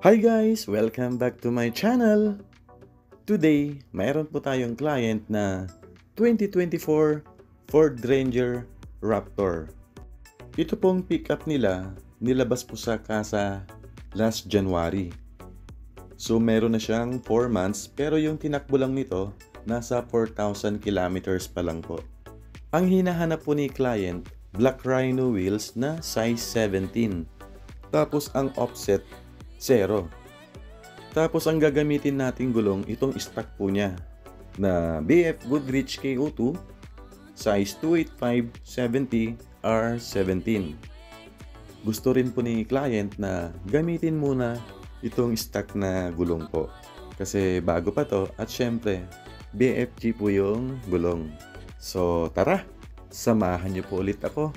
Hi guys! Welcome back to my channel! Today, mayroon po tayong client na 2024 Ford Ranger Raptor. Ito pong pickup nila, nilabas po sa kasa last January. So meron na siyang 4 months pero yung tinakbo lang nito, nasa 4,000 kilometers pa lang po. Ang hinahanap po ni client, Black Rhino wheels na size 17. Tapos ang offset 0. Tapos ang gagamitin nating gulong, itong stock po niya na BF Goodrich KO2 size 285/70 R17. Gusto rin po ni client na gamitin muna itong stock na gulong po. Kasi bago pa to at syempre BFG po yung gulong. So tara, samahan niyo po ulit ako.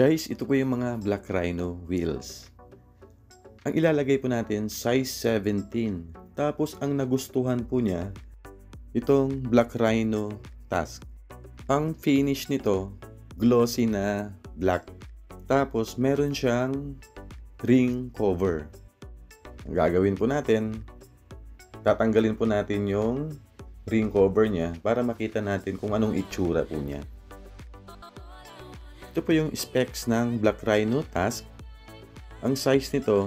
Guys, ito po yung mga Black Rhino wheels. Ang ilalagay po natin, size 17. Tapos ang nagustuhan po niya, itong Black Rhino Tusk. Ang finish nito, glossy na black. Tapos meron siyang ring cover. Ang gagawin po natin, tatanggalin po natin yung ring cover niya para makita natin kung anong itsura po niya. Ito po yung specs ng Black Rhino Tusk. Ang size nito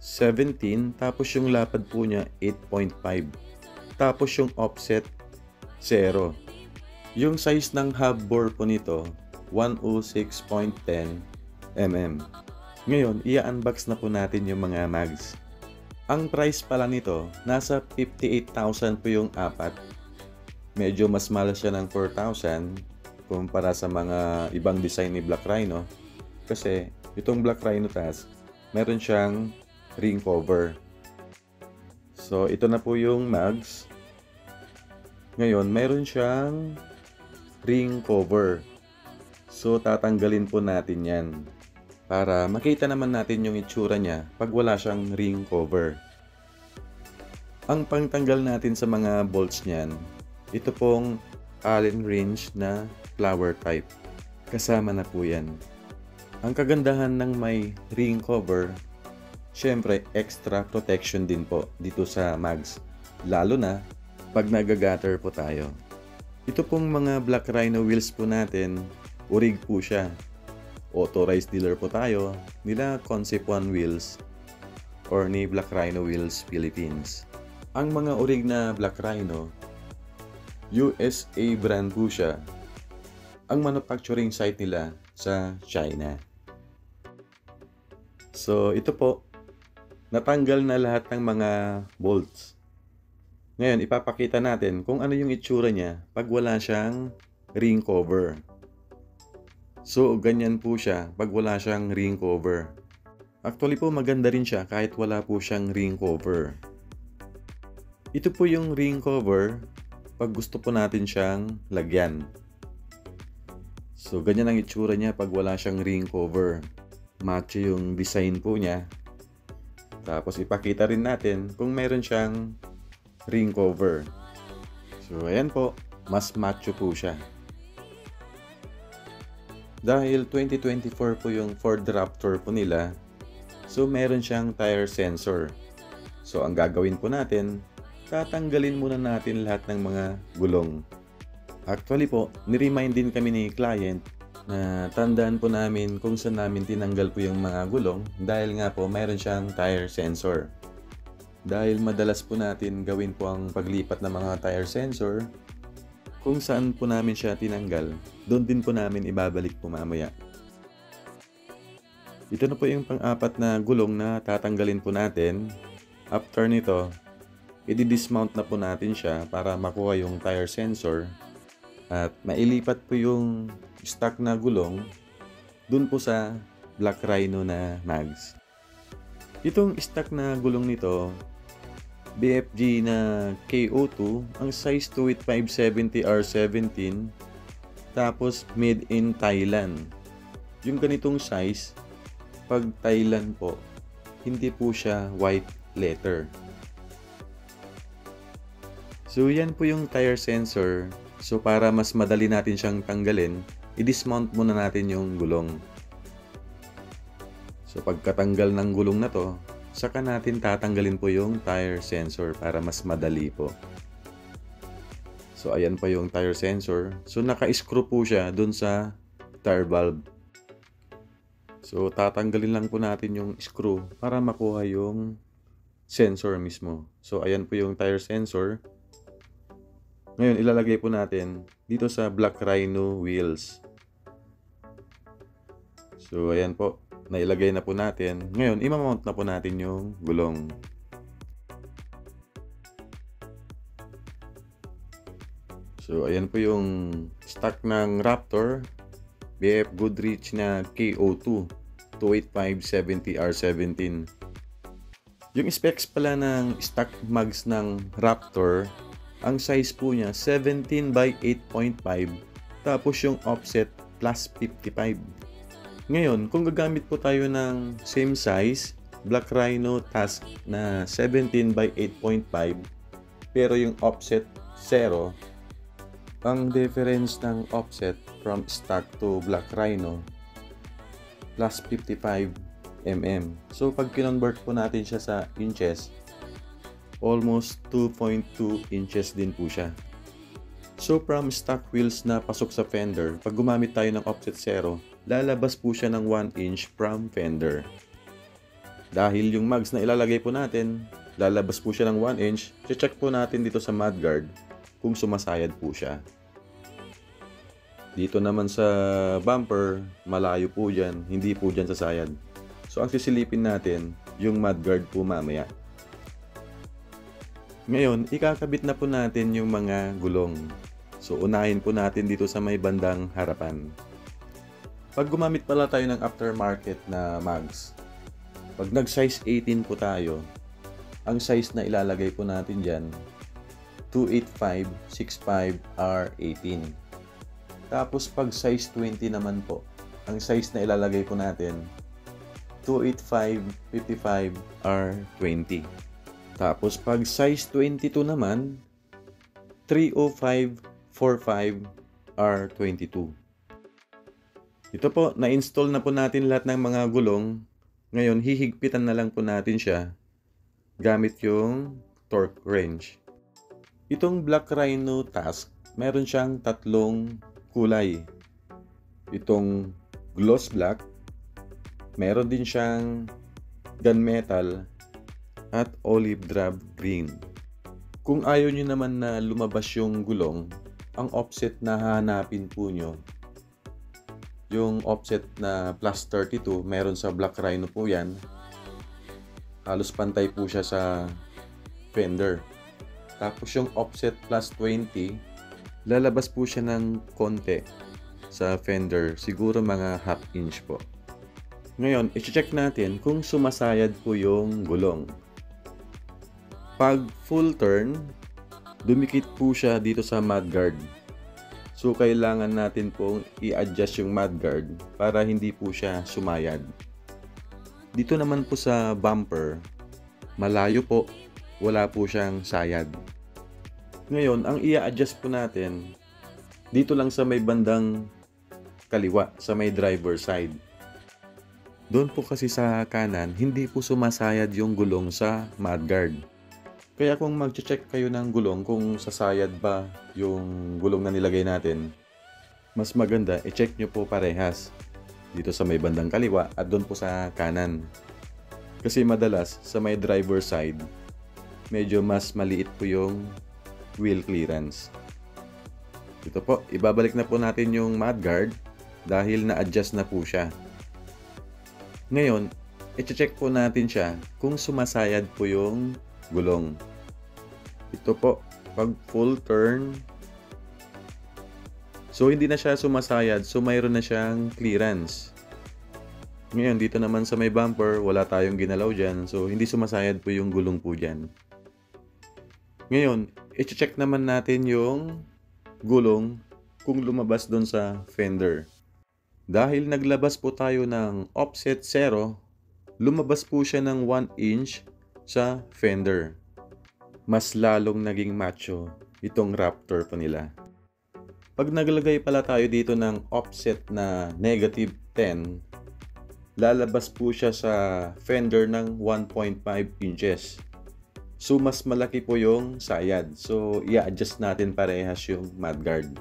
17, tapos yung lapad po niya 8.5. Tapos yung offset 0. Yung size ng hub bore po nito 106.10 mm. Ngayon, i-unbox na po natin yung mga mags. Ang price pala nito nasa 58,000 po yung apat. Medyo mas mahal siya ng 4,000 kumpara sa mga ibang design ni Black Rhino, kasi itong Black Rhino Tusk meron siyang ring cover. So ito na po yung mags. Ngayon meron siyang ring cover, so tatanggalin po natin yan para makita naman natin yung itsura niya pag wala siyang ring cover. Ang pangtanggal natin sa mga bolts niyan, ito pong Allen wrench na flower type. Kasama na po yan. Ang kagandahan ng may ring cover, syempre extra protection din po dito sa mags. Lalo na pag nagagatter po tayo. Ito pong mga Black Rhino wheels po natin, urig po siya. Authorized dealer po tayo nila Concept One Wheels or ni Black Rhino Wheels Philippines. Ang mga urig na Black Rhino, USA brand po siya. Ang manufacturing site nila sa China. So ito po, natanggal na lahat ng mga bolts. Ngayon, ipapakita natin kung ano yung itsura niya pag wala siyang ring cover. So ganyan po siya pag wala siyang ring cover. Actually po, maganda rin siya kahit wala po siyang ring cover. Ito po yung ring cover pag gusto po natin siyang lagyan. So ganyan ang itsura niya pag wala siyang ring cover. Macho yung design po niya. Tapos ipakita rin natin kung meron siyang ring cover. So ayan po, mas macho po siya. Dahil 2024 po yung Ford Raptor po nila, so meron siyang tire sensor. So ang gagawin po natin, tatanggalin muna natin lahat ng mga gulong. Actually po, ni-remind din kami ni client na tandaan po namin kung saan namin tinanggal po yung mga gulong dahil nga po mayroon siyang tire sensor. Dahil madalas po natin gawin po ang paglipat ng mga tire sensor, kung saan po namin siya tinanggal, doon din po namin ibabalik po mamaya. Ito na po yung pang-apat na gulong na tatanggalin po natin. After nito, i-dismount na po natin siya para makuha yung tire sensor at mailipat po yung stock na gulong dun po sa Black Rhino na mags. Itong stock na gulong nito, BFG na KO2, ang size to it 570R17, tapos made in Thailand. Yung ganitong size, pag Thailand po, hindi po siya white letter. So yan po yung tire sensor. So para mas madali natin siyang tanggalin, i-dismount muna natin yung gulong. So pagkatanggal ng gulong na to, saka natin tatanggalin po yung tire sensor para mas madali po. So ayan pa yung tire sensor. So naka-screw po siya dun sa tire valve. So tatanggalin lang po natin yung screw para makuha yung sensor mismo. So ayan po yung tire sensor. Ngayon, ilalagay po natin dito sa Black Rhino wheels. So, ayan po. Nailagay na po natin. Ngayon, imamount na po natin yung gulong. So, ayan po yung stock ng Raptor BF Goodrich na KO2 28570R17. Yung specs pala ng stock mags ng Raptor, ang size po niya 17 by 8.5, tapos yung offset plus 55. Ngayon, kung gagamit po tayo ng same size Black Rhino Task na 17 by 8.5 pero yung offset 0, ang difference ng offset from stock to Black Rhino plus 55 mm. So pag kinonvert po natin siya sa inches, almost 2.2 inches din po siya. So from stock wheels na pasok sa fender, pag gumamit tayo ng offset 0, lalabas po siya ng 1 inch from fender. Dahil yung mags na ilalagay po natin, lalabas po siya ng 1 inch, check po natin dito sa mudguard kung sumasayad po siya. Dito naman sa bumper, malayo po dyan, hindi po dyan sasayad. So ang sisilipin natin, yung mudguard po mamaya. Ngayon, ikakabit na po natin yung mga gulong. So, unahin po natin dito sa may bandang harapan. Pag gumamit pala tayo ng aftermarket na mags, pag nag-size 18 po tayo, ang size na ilalagay po natin dyan, 28565R18. Tapos pag size 20 naman po, ang size na ilalagay po natin, 28555R20. Tapos pag size 22 naman, 30545R22. Ito po, na-install na po natin lahat ng mga gulong. Ngayon, hihigpitan na lang po natin siya gamit yung torque wrench. Itong Black Rhino Task, meron siyang tatlong kulay. Itong gloss black, meron din siyang gunmetal, at olive drab green. Kung ayaw nyo naman na lumabas yung gulong, ang offset na hahanapin po nyo, yung offset na plus 32, meron sa Black Rhino po yan. Halos pantay po siya sa fender. Tapos yung offset plus 20, lalabas po siya ng konti sa fender, siguro mga half inch po. Ngayon, i-check natin kung sumasayad po yung gulong. Pag full turn, dumikit po siya dito sa mudguard. So, kailangan natin pong i-adjust yung mudguard para hindi po siya sumayad. Dito naman po sa bumper, malayo po, wala po siyang sayad. Ngayon, ang i-adjust po natin, dito lang sa may bandang kaliwa, sa may driver side. Doon po kasi sa kanan, hindi po sumasayad yung gulong sa mudguard. Kaya kung mag-check kayo ng gulong kung sasayad ba yung gulong na nilagay natin, mas maganda i-check nyo po parehas dito sa may bandang kaliwa at doon po sa kanan. Kasi madalas sa may driver side, medyo mas maliit po yung wheel clearance. Ito po, ibabalik na po natin yung mudguard dahil na-adjust na po siya. Ngayon, i-check po natin siya kung sumasayad po yung gulong. Ito po, pag full turn, so hindi na siya sumasayad, so mayroon na siyang clearance. Ngayon, dito naman sa may bumper, wala tayong ginalaw dyan, so hindi sumasayad po yung gulong po dyan. Ngayon, i-check naman natin yung gulong kung lumabas doon sa fender. Dahil naglabas po tayo ng offset 0, lumabas po siya ng 1 inch sa fender. Mas lalong naging macho itong Raptor po nila. Pag naglagay pala tayo dito ng offset na negative 10, lalabas po siya sa fender ng 1.5 inches. So mas malaki po yung sayad. So i-adjust natin parehas yung mudguard.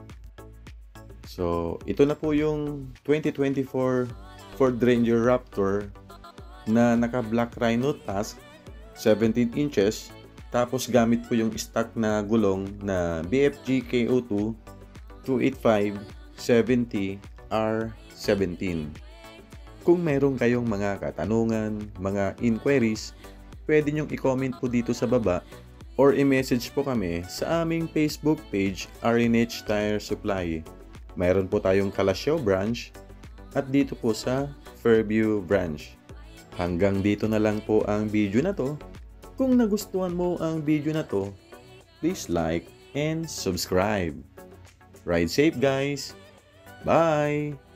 So ito na po yung 2024 Ford Ranger Raptor na naka Black Rhino Tusk 17 inches. Tapos gamit po yung stock na gulong na BFG KO2 285-70 R17. Kung meron kayong mga katanungan, mga inquiries, pwede nyong i-comment po dito sa baba or i-message po kami sa aming Facebook page RNH Tire Supply. Mayroon po tayong Calasiao branch at dito po sa Fairview branch. Hanggang dito na lang po ang video na to. Kung nagustuhan mo ang video na to, please like and subscribe. Ride safe guys! Bye!